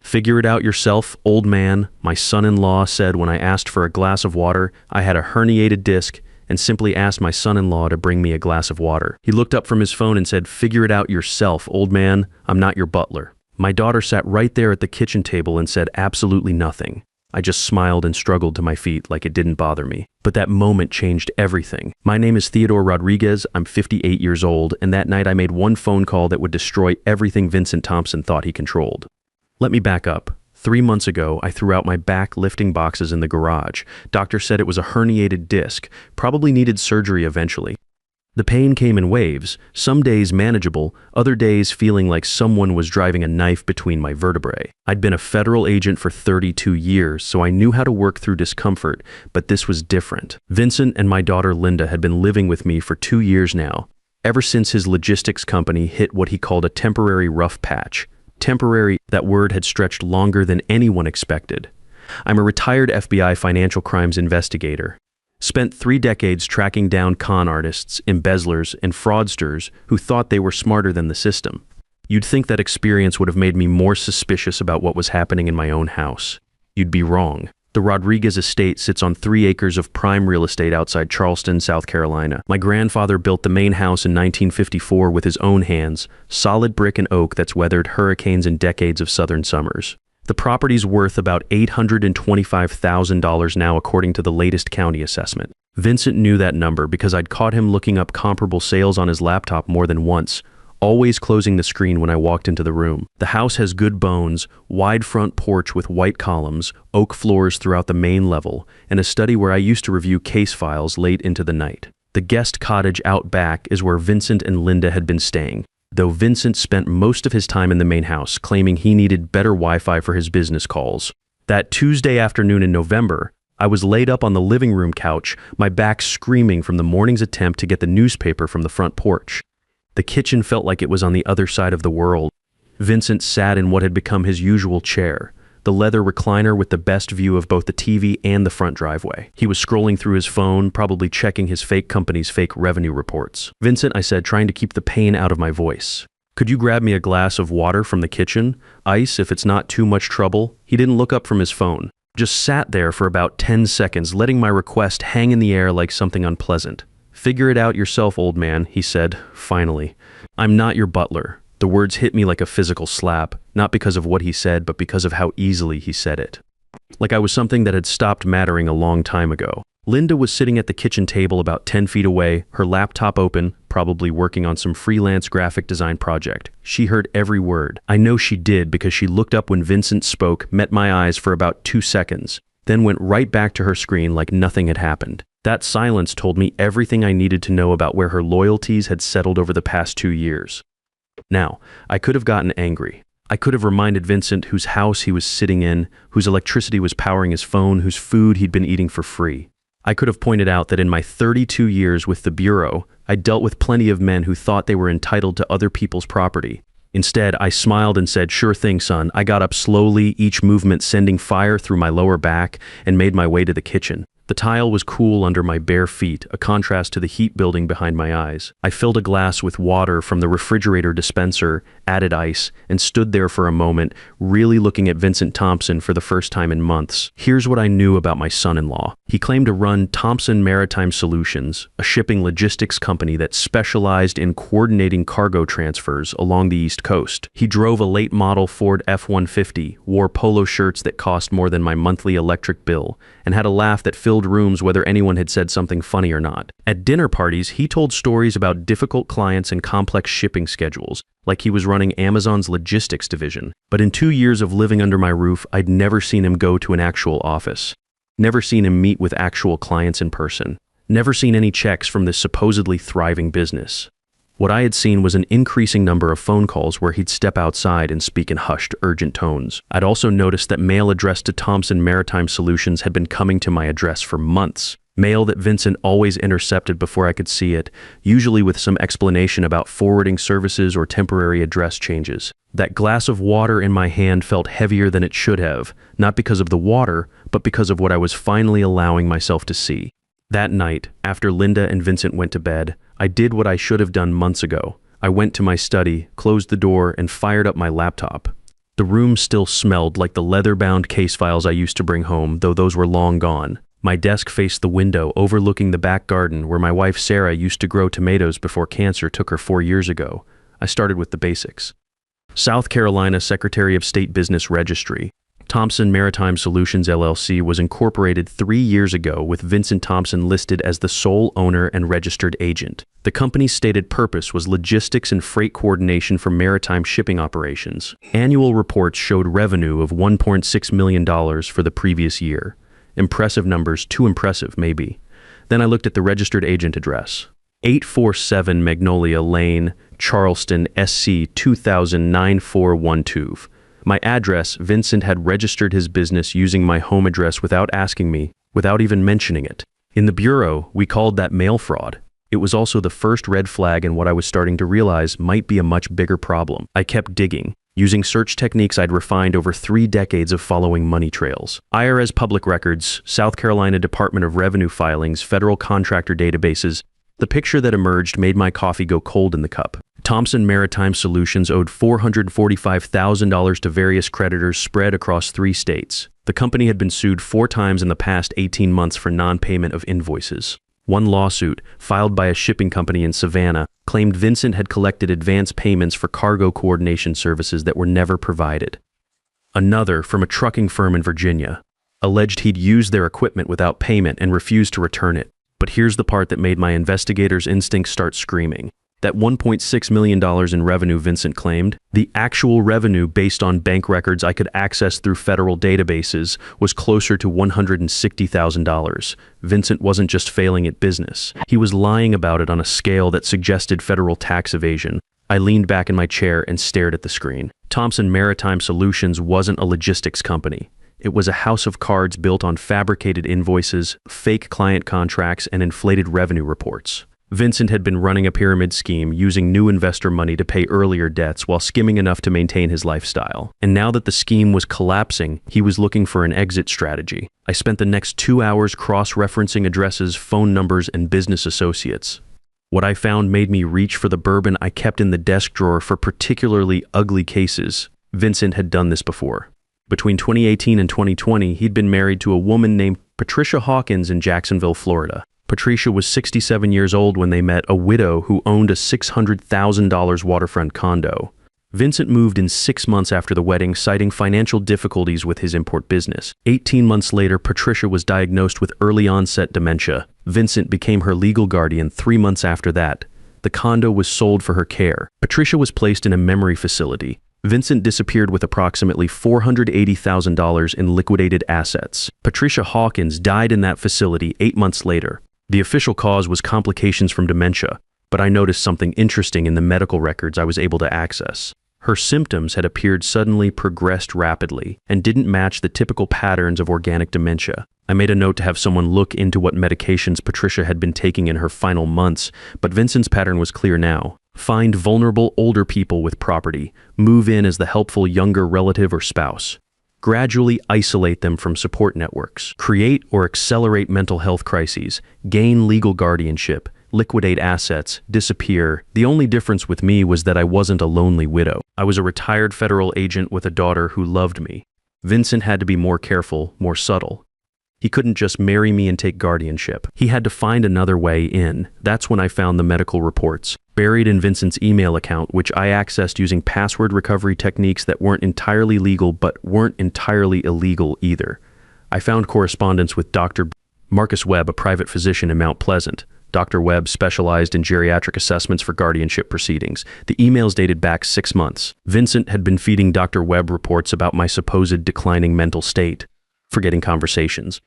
"Figure it out yourself, old man," my son-in-law said when I asked for a glass of water. I had a herniated disc and simply asked my son-in-law to bring me a glass of water. He looked up from his phone and said, "Figure it out yourself, old man. I'm not your butler." My daughter sat right there at the kitchen table and said absolutely nothing. I just smiled and struggled to my feet like it didn't bother me. But that moment changed everything. My name is Theodore Rodriguez, I'm 58 years old, and that night I made one phone call that would destroy everything Vincent Thompson thought he controlled. Let me back up. 3 months ago, I threw out my back lifting boxes in the garage. Doctor said it was a herniated disc, probably needed surgery eventually. The pain came in waves, some days manageable, other days feeling like someone was driving a knife between my vertebrae. I'd been a federal agent for 32 years, so I knew how to work through discomfort, but this was different. Vincent and my daughter Linda had been living with me for 2 years now, ever since his logistics company hit what he called a temporary rough patch. Temporary, that word had stretched longer than anyone expected. I'm a retired FBI financial crimes investigator. Spent 3 decades tracking down con artists, embezzlers, and fraudsters who thought they were smarter than the system. You'd think that experience would have made me more suspicious about what was happening in my own house. You'd be wrong. The Rodriguez estate sits on 3 acres of prime real estate outside Charleston, South Carolina. My grandfather built the main house in 1954 with his own hands, solid brick and oak that's weathered hurricanes and decades of southern summers. The property's worth about $825,000 now according to the latest county assessment. Vincent knew that number because I'd caught him looking up comparable sales on his laptop more than once, always closing the screen when I walked into the room. The house has good bones, wide front porch with white columns, oak floors throughout the main level, and a study where I used to review case files late into the night. The guest cottage out back is where Vincent and Linda had been staying, though Vincent spent most of his time in the main house, claiming he needed better Wi-Fi for his business calls. That Tuesday afternoon in November, I was laid up on the living room couch, my back screaming from the morning's attempt to get the newspaper from the front porch. The kitchen felt like it was on the other side of the world. Vincent sat in what had become his usual chair, the leather recliner with the best view of both the TV and the front driveway. He was scrolling through his phone, probably checking his fake company's fake revenue reports. "Vincent," I said, trying to keep the pain out of my voice, "could you grab me a glass of water from the kitchen? Ice, if it's not too much trouble." He didn't look up from his phone, just sat there for about 10 seconds, letting my request hang in the air like something unpleasant. "Figure it out yourself, old man," he said, finally. "I'm not your butler." The words hit me like a physical slap, not because of what he said, but because of how easily he said it. Like I was something that had stopped mattering a long time ago. Linda was sitting at the kitchen table about 10 feet away, her laptop open, probably working on some freelance graphic design project. She heard every word. I know she did because she looked up when Vincent spoke, met my eyes for about 2 seconds, then went right back to her screen like nothing had happened. That silence told me everything I needed to know about where her loyalties had settled over the past 2 years. Now, I could have gotten angry. I could have reminded Vincent whose house he was sitting in, whose electricity was powering his phone, whose food he'd been eating for free. I could have pointed out that in my 32 years with the Bureau, I dealt with plenty of men who thought they were entitled to other people's property. Instead, I smiled and said, "Sure thing, son." I got up slowly, each movement sending fire through my lower back, and made my way to the kitchen. The tile was cool under my bare feet, a contrast to the heat building behind my eyes. I filled a glass with water from the refrigerator dispenser, added ice, and stood there for a moment, really looking at Vincent Thompson for the first time in months. Here's what I knew about my son-in-law. He claimed to run Thompson Maritime Solutions, a shipping logistics company that specialized in coordinating cargo transfers along the East Coast. He drove a late-model Ford F-150, wore polo shirts that cost more than my monthly electric bill, and had a laugh that filled rooms whether anyone had said something funny or not. At dinner parties, he told stories about difficult clients and complex shipping schedules, like he was running Amazon's logistics division. But in 2 years of living under my roof, I'd never seen him go to an actual office. Never seen him meet with actual clients in person. Never seen any checks from this supposedly thriving business. What I had seen was an increasing number of phone calls where he'd step outside and speak in hushed, urgent tones. I'd also noticed that mail addressed to Thompson Maritime Solutions had been coming to my address for months. Mail that Vincent always intercepted before I could see it, usually with some explanation about forwarding services or temporary address changes. That glass of water in my hand felt heavier than it should have, not because of the water, but because of what I was finally allowing myself to see. That night, after Linda and Vincent went to bed, I did what I should have done months ago. I went to my study, closed the door, and fired up my laptop. The room still smelled like the leather-bound case files I used to bring home, though those were long gone. My desk faced the window overlooking the back garden where my wife Sarah used to grow tomatoes before cancer took her 4 years ago. I started with the basics. South Carolina Secretary of State Business Registry. Thompson Maritime Solutions LLC was incorporated 3 years ago with Vincent Thompson listed as the sole owner and registered agent. The company's stated purpose was logistics and freight coordination for maritime shipping operations. Annual reports showed revenue of $1.6 million for the previous year. Impressive numbers, too impressive maybe. Then I looked at the registered agent address. 847 Magnolia Lane, Charleston, SC 2000-9412. My address, Vincent had registered his business using my home address without asking me, without even mentioning it. In the bureau, we called that mail fraud. It was also the first red flag in what I was starting to realize might be a much bigger problem. I kept digging, using search techniques I'd refined over 3 decades of following money trails. IRS public records, South Carolina Department of Revenue filings, federal contractor databases. The picture that emerged made my coffee go cold in the cup. Thompson Maritime Solutions owed $445,000 to various creditors spread across 3 states. The company had been sued 4 times in the past 18 months for non-payment of invoices. One lawsuit, filed by a shipping company in Savannah, claimed Vincent had collected advance payments for cargo coordination services that were never provided. Another, from a trucking firm in Virginia, alleged he'd used their equipment without payment and refused to return it. But here's the part that made my investigator's instincts start screaming. That $1.6 million in revenue Vincent claimed, the actual revenue based on bank records I could access through federal databases, was closer to $160,000. Vincent wasn't just failing at business. He was lying about it on a scale that suggested federal tax evasion. I leaned back in my chair and stared at the screen. Thompson Maritime Solutions wasn't a logistics company. It was a house of cards built on fabricated invoices, fake client contracts, and inflated revenue reports. Vincent had been running a pyramid scheme using new investor money to pay earlier debts while skimming enough to maintain his lifestyle. And now that the scheme was collapsing, he was looking for an exit strategy. I spent the next 2 hours cross-referencing addresses, phone numbers, and business associates. What I found made me reach for the bourbon I kept in the desk drawer for particularly ugly cases. Vincent had done this before. Between 2018 and 2020, he'd been married to a woman named Patricia Hawkins in Jacksonville, Florida. Patricia was 67 years old when they met, a widow who owned a $600,000 waterfront condo. Vincent moved in 6 months after the wedding, citing financial difficulties with his import business. 18 months later, Patricia was diagnosed with early-onset dementia. Vincent became her legal guardian 3 months after that. The condo was sold for her care. Patricia was placed in a memory facility. Vincent disappeared with approximately $480,000 in liquidated assets. Patricia Hawkins died in that facility 8 months later. The official cause was complications from dementia, but I noticed something interesting in the medical records I was able to access. Her symptoms had appeared suddenly, progressed rapidly, and didn't match the typical patterns of organic dementia. I made a note to have someone look into what medications Patricia had been taking in her final months, but Vincent's pattern was clear now. Find vulnerable older people with property, move in as the helpful younger relative or spouse. Gradually isolate them from support networks, create or accelerate mental health crises, gain legal guardianship, liquidate assets, disappear. The only difference with me was that I wasn't a lonely widow. I was a retired federal agent with a daughter who loved me. Vincent had to be more careful, more subtle. He couldn't just marry me and take guardianship. He had to find another way in. That's when I found the medical reports, buried in Vincent's email account, which I accessed using password recovery techniques that weren't entirely legal but weren't entirely illegal either. I found correspondence with Dr. Marcus Webb, a private physician in Mount Pleasant. Dr. Webb specialized in geriatric assessments for guardianship proceedings. The emails dated back 6 months. Vincent had been feeding Dr. Webb reports about my supposed declining mental state, forgetting conversations,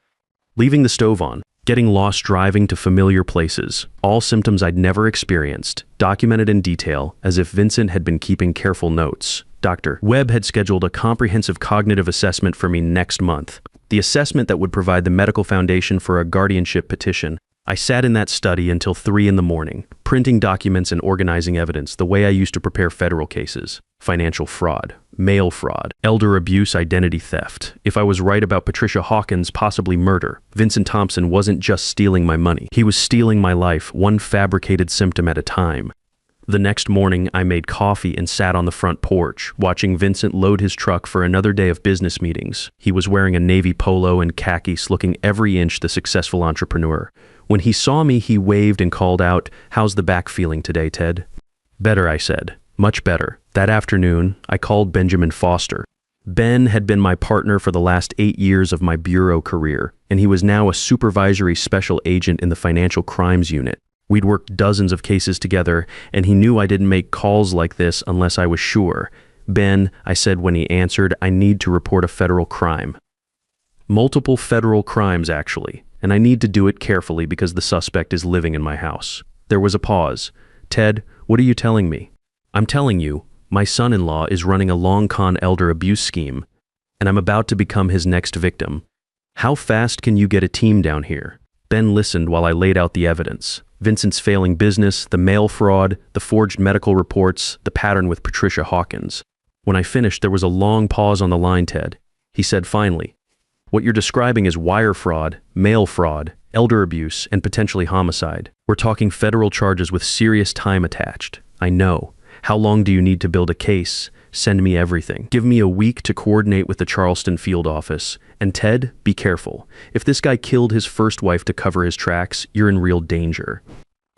leaving the stove on, getting lost driving to familiar places, all symptoms I'd never experienced, documented in detail as if Vincent had been keeping careful notes. Dr. Webb had scheduled a comprehensive cognitive assessment for me next month, the assessment that would provide the medical foundation for a guardianship petition. I sat in that study until 3 in the morning, printing documents and organizing evidence the way I used to prepare federal cases. Financial fraud, mail fraud, elder abuse, identity theft. If I was right about Patricia Hawkins' possibly murder, Vincent Thompson wasn't just stealing my money. He was stealing my life, one fabricated symptom at a time. The next morning, I made coffee and sat on the front porch, watching Vincent load his truck for another day of business meetings. He was wearing a navy polo and khakis, looking every inch the successful entrepreneur. When he saw me, he waved and called out, "How's the back feeling today, Ted?" "Better," I said. "Much better." That afternoon, I called Benjamin Foster. Ben had been my partner for the last 8 years of my bureau career, and he was now a supervisory special agent in the financial crimes unit. We'd worked dozens of cases together, and he knew I didn't make calls like this unless I was sure. "Ben," I said when he answered, "I need to report a federal crime." Multiple federal crimes, actually, and I need to do it carefully because the suspect is living in my house. There was a pause. "Ted, what are you telling me?" "I'm telling you, my son-in-law is running a long-con elder abuse scheme, and I'm about to become his next victim. How fast can you get a team down here?" Ben listened while I laid out the evidence. Vincent's failing business, the mail fraud, the forged medical reports, the pattern with Patricia Hawkins. When I finished, there was a long pause on the line, Ted. He said finally, "What you're describing is wire fraud, mail fraud, elder abuse, and potentially homicide. We're talking federal charges with serious time attached. I know. How long do you need to build a case? Send me everything. Give me a week to coordinate with the Charleston field office. And Ted, be careful. If this guy killed his first wife to cover his tracks, you're in real danger."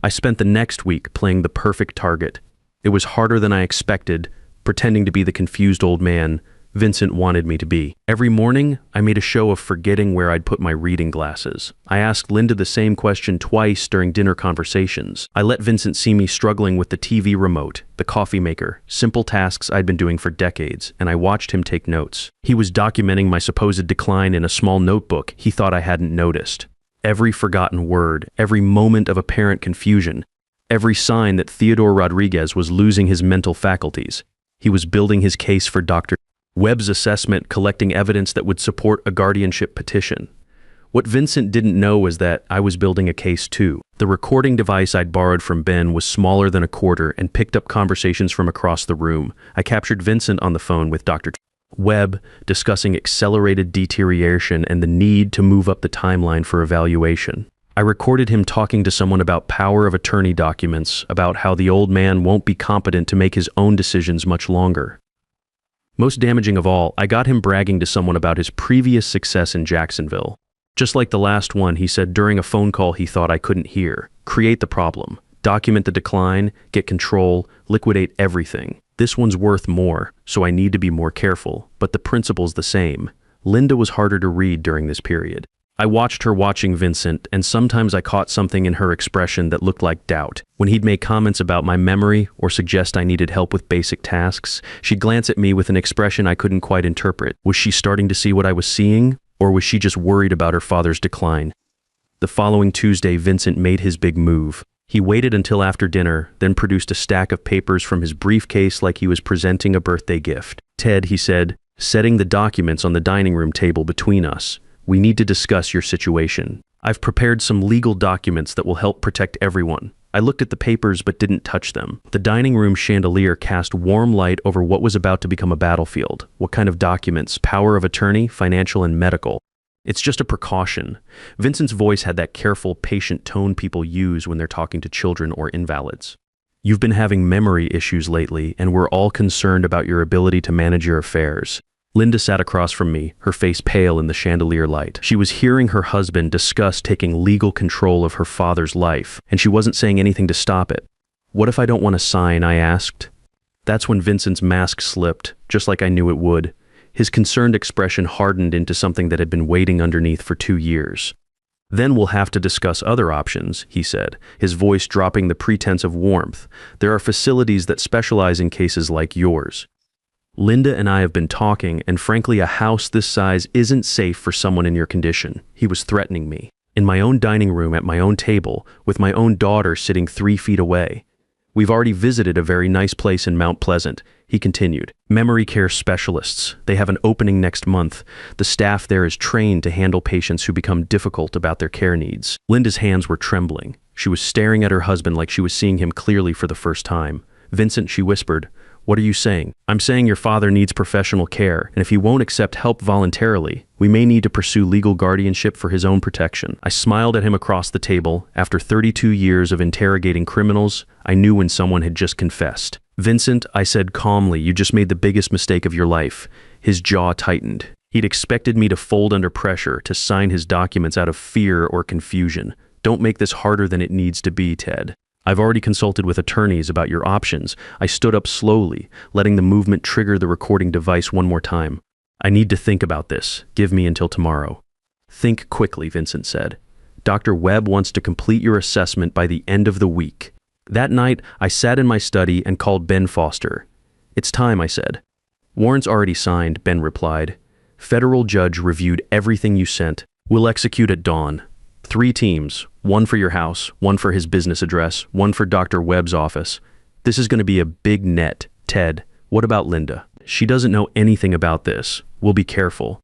I spent the next week playing the perfect target. It was harder than I expected, pretending to be the confused old man Vincent wanted me to be. Every morning, I made a show of forgetting where I'd put my reading glasses. I asked Linda the same question twice during dinner conversations. I let Vincent see me struggling with the TV remote, the coffee maker, simple tasks I'd been doing for decades, and I watched him take notes. He was documenting my supposed decline in a small notebook he thought I hadn't noticed. Every forgotten word, every moment of apparent confusion, every sign that Theodore Rodriguez was losing his mental faculties. He was building his case for Dr. Webb's assessment, collecting evidence that would support a guardianship petition. What Vincent didn't know was that I was building a case too. The recording device I'd borrowed from Ben was smaller than a quarter and picked up conversations from across the room. I captured Vincent on the phone with Dr. Webb, discussing accelerated deterioration and the need to move up the timeline for evaluation. I recorded him talking to someone about power of attorney documents, about how the old man won't be competent to make his own decisions much longer. Most damaging of all, I got him bragging to someone about his previous success in Jacksonville. Just like the last one, he said during a phone call he thought I couldn't hear. Create the problem, document the decline, get control, liquidate everything. This one's worth more, so I need to be more careful, but the principle's the same. Linda was harder to read during this period. I watched her watching Vincent, and sometimes I caught something in her expression that looked like doubt. When he'd make comments about my memory or suggest I needed help with basic tasks, she'd glance at me with an expression I couldn't quite interpret. Was she starting to see what I was seeing, or was she just worried about her father's decline? The following Tuesday, Vincent made his big move. He waited until after dinner, then produced a stack of papers from his briefcase like he was presenting a birthday gift. "Ted," he said, setting the documents on the dining room table between us, "we need to discuss your situation. I've prepared some legal documents that will help protect everyone." I looked at the papers but didn't touch them. The dining room chandelier cast warm light over what was about to become a battlefield. What kind of documents? Power of attorney, financial, and medical. "It's just a precaution." Vincent's voice had that careful, patient tone people use when they're talking to children or invalids. "You've been having memory issues lately, and we're all concerned about your ability to manage your affairs." Linda sat across from me, her face pale in the chandelier light. She was hearing her husband discuss taking legal control of her father's life, and she wasn't saying anything to stop it. "What if I don't want to sign?" I asked. That's when Vincent's mask slipped, just like I knew it would. His concerned expression hardened into something that had been waiting underneath for 2 years. "Then we'll have to discuss other options," he said, his voice dropping the pretense of warmth. "There are facilities that specialize in cases like yours. Linda and I have been talking, and frankly, a house this size isn't safe for someone in your condition." He was threatening me. "In my own dining room at my own table, with my own daughter sitting 3 feet away. We've already visited a very nice place in Mount Pleasant," he continued. "Memory care specialists. They have an opening next month. The staff there is trained to handle patients who become difficult about their care needs." Linda's hands were trembling. She was staring at her husband like she was seeing him clearly for the first time. "Vincent," she whispered, "what are you saying?" "I'm saying your father needs professional care, and if he won't accept help voluntarily, we We may need to pursue legal guardianship for his own protection. I smiled at him across the table. After 32 years of interrogating criminals, I knew when someone had just confessed. "Vincent," I said calmly, "you just made the biggest mistake of your life." His jaw tightened. He'd expected me to fold under pressure, to sign his documents out of fear or confusion. "Don't make this harder than it needs to be, Ted. I've already consulted with attorneys about your options." I stood up slowly, letting the movement trigger the recording device one more time. "I need to think about this. Give me until tomorrow." "Think quickly," Vincent said. "Dr. Webb wants to complete your assessment by the end of the week." That night, I sat in my study and called Ben Foster. "It's time," I said. "Warrant's already signed," Ben replied. "Federal judge reviewed everything you sent. We'll execute at dawn. 3 teams, 1 for your house, 1 for his business address, 1 for Dr. Webb's office. This is going to be a big net. Ted, what about Linda? She doesn't know anything about this. We'll be careful.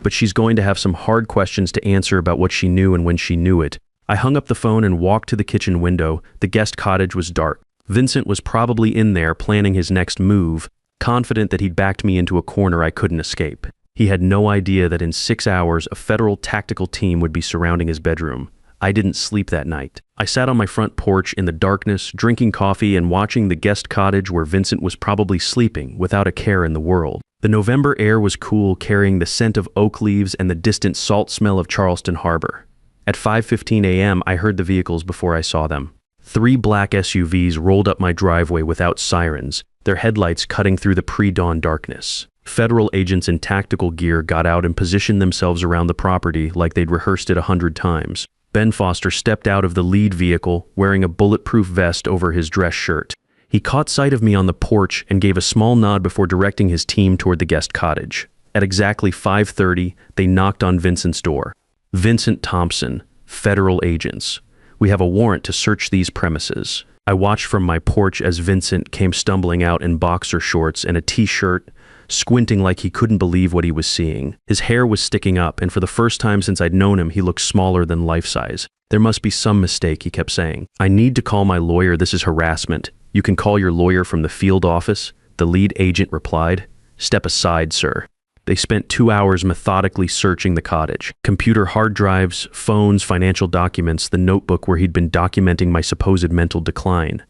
But she's going to have some hard questions to answer about what she knew and when she knew it." I hung up the phone and walked to the kitchen window. The guest cottage was dark. Vincent was probably in there planning his next move, confident that he'd backed me into a corner I couldn't escape. He had no idea that in 6 hours, a federal tactical team would be surrounding his bedroom. I didn't sleep that night. I sat on my front porch in the darkness, drinking coffee and watching the guest cottage where Vincent was probably sleeping without a care in the world. The November air was cool, carrying the scent of oak leaves and the distant salt smell of Charleston Harbor. At 5:15 a.m., I heard the vehicles before I saw them. 3 black SUVs rolled up my driveway without sirens, their headlights cutting through the pre-dawn darkness. Federal agents in tactical gear got out and positioned themselves around the property like they'd rehearsed it 100 times. Ben Foster stepped out of the lead vehicle, wearing a bulletproof vest over his dress shirt. He caught sight of me on the porch and gave a small nod before directing his team toward the guest cottage. At exactly 5:30, they knocked on Vincent's door. "Vincent Thompson, federal agents. We have a warrant to search these premises." I watched from my porch as Vincent came stumbling out in boxer shorts and a t-shirt, squinting like he couldn't believe what he was seeing. His hair was sticking up, and for the first time since I'd known him, he looked smaller than life-size. "There must be some mistake," he kept saying. "I need to call my lawyer. This is harassment." "You can call your lawyer from the field office," the lead agent replied. "Step aside, sir." They spent 2 hours methodically searching the cottage. Computer hard drives, phones, financial documents, the notebook where he'd been documenting my supposed mental decline.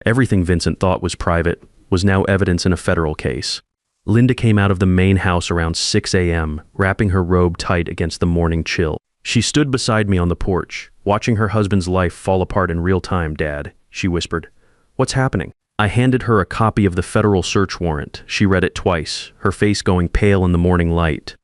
Everything Vincent thought was private was now evidence in a federal case. Linda came out of the main house around 6 a.m., wrapping her robe tight against the morning chill. She stood beside me on the porch, watching her husband's life fall apart in real time. "Dad," she whispered. "What's happening?" I handed her a copy of the federal search warrant. She read it twice, her face going pale in the morning light.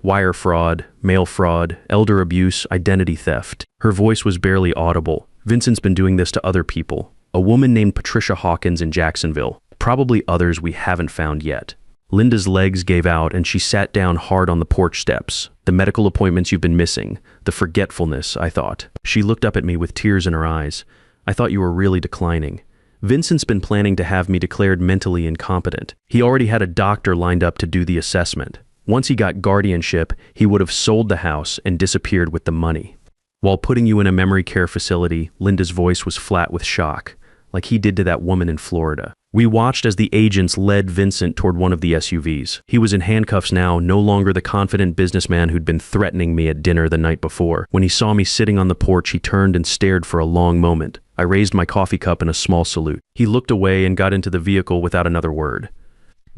Wire fraud, mail fraud, elder abuse, identity theft. Her voice was barely audible. "Vincent's been doing this to other people. A woman named Patricia Hawkins in Jacksonville. Probably others we haven't found yet." Linda's legs gave out and she sat down hard on the porch steps. "The medical appointments you've been missing. The forgetfulness," I thought. She looked up at me with tears in her eyes. "I thought you were really declining." Vincent's been planning to have me declared mentally incompetent. He already had a doctor lined up to do the assessment. Once he got guardianship, he would have sold the house and disappeared with the money. "While putting you in a memory care facility," Linda's voice was flat with shock, like he did to that woman in Florida. We watched as the agents led Vincent toward one of the SUVs. He was in handcuffs now, no longer the confident businessman who'd been threatening me at dinner the night before. When he saw me sitting on the porch, he turned and stared for a long moment. I raised my coffee cup in a small salute. He looked away and got into the vehicle without another word.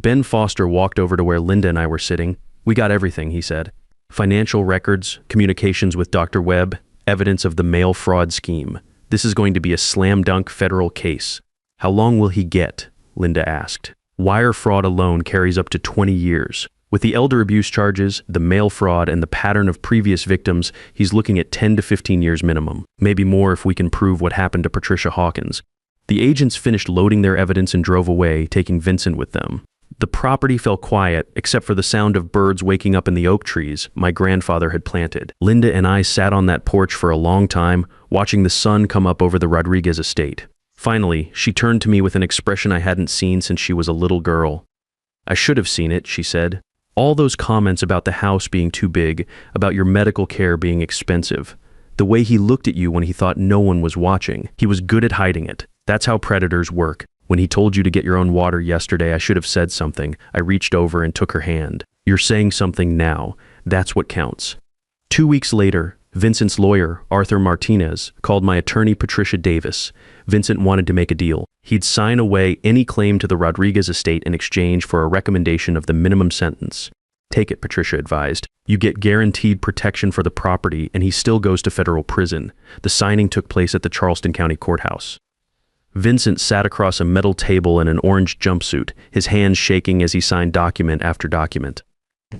Ben Foster walked over to where Linda and I were sitting. "We got everything," he said. "Financial records, communications with Dr. Webb, evidence of the mail fraud scheme. This is going to be a slam-dunk federal case." "How long will he get?" Linda asked. "Wire fraud alone carries up to 20 years. With the elder abuse charges, the mail fraud, and the pattern of previous victims, he's looking at 10 to 15 years minimum. Maybe more if we can prove what happened to Patricia Hawkins." The agents finished loading their evidence and drove away, taking Vincent with them. The property fell quiet, except for the sound of birds waking up in the oak trees my grandfather had planted. Linda and I sat on that porch for a long time, watching the sun come up over the Rodriguez estate. Finally, she turned to me with an expression I hadn't seen since she was a little girl. "I should have seen it," she said. "All those comments about the house being too big, about your medical care being expensive. The way he looked at you when he thought no one was watching. He was good at hiding it. That's how predators work. When he told you to get your own water yesterday, I should have said something. I reached over and took her hand. You're saying something now. That's what counts. 2 weeks later, Vincent's lawyer, Arthur Martinez, called my attorney, Patricia Davis. Vincent wanted to make a deal. He'd sign away any claim to the Rodriguez estate in exchange for a recommendation of the minimum sentence. Take it, Patricia advised. You get guaranteed protection for the property, and he still goes to federal prison. The signing took place at the Charleston County Courthouse. Vincent sat across a metal table in an orange jumpsuit, his hands shaking as he signed document after document.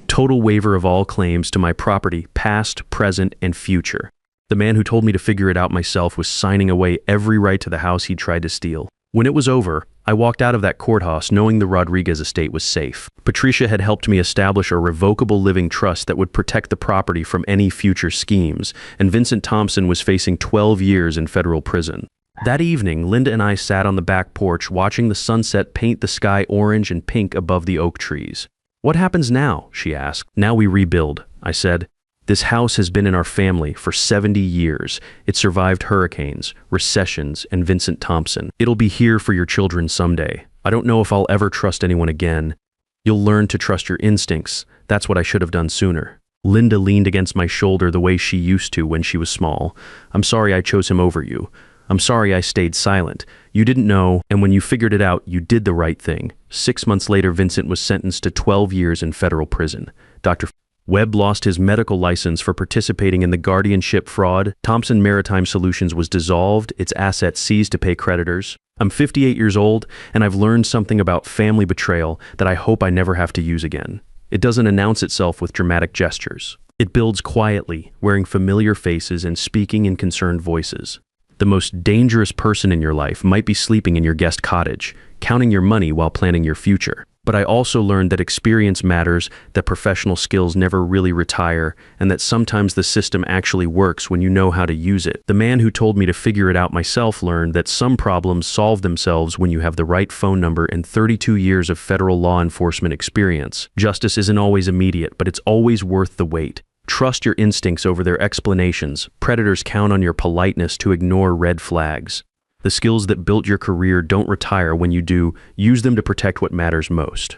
Total waiver of all claims to my property, past, present, and future. The man who told me to figure it out myself was signing away every right to the house he'd tried to steal. When it was over, I walked out of that courthouse knowing the Rodriguez estate was safe. Patricia had helped me establish a revocable living trust that would protect the property from any future schemes, and Vincent Thompson was facing 12 years in federal prison. That evening, Linda and I sat on the back porch watching the sunset paint the sky orange and pink above the oak trees. "What happens now?" she asked. "Now we rebuild," I said. "This house has been in our family for 70 years. It survived hurricanes, recessions, and Vincent Thompson. It'll be here for your children someday. I don't know if I'll ever trust anyone again. You'll learn to trust your instincts. That's what I should have done sooner." Linda leaned against my shoulder the way she used to when she was small. "I'm sorry I chose him over you. I'm sorry I stayed silent. You didn't know, and when you figured it out, you did the right thing." 6 months later, Vincent was sentenced to 12 years in federal prison. Dr. Webb lost his medical license for participating in the guardianship fraud. Thompson Maritime Solutions was dissolved, its assets seized to pay creditors. I'm 58 years old, and I've learned something about family betrayal that I hope I never have to use again. It doesn't announce itself with dramatic gestures. It builds quietly, wearing familiar faces and speaking in concerned voices. The most dangerous person in your life might be sleeping in your guest cottage, counting your money while planning your future. But I also learned that experience matters, that professional skills never really retire, and that sometimes the system actually works when you know how to use it. The man who told me to figure it out myself learned that some problems solve themselves when you have the right phone number and 32 years of federal law enforcement experience. Justice isn't always immediate, but it's always worth the wait. Trust your instincts over their explanations. Predators count on your politeness to ignore red flags. The skills that built your career don't retire when you do. Use them to protect what matters most.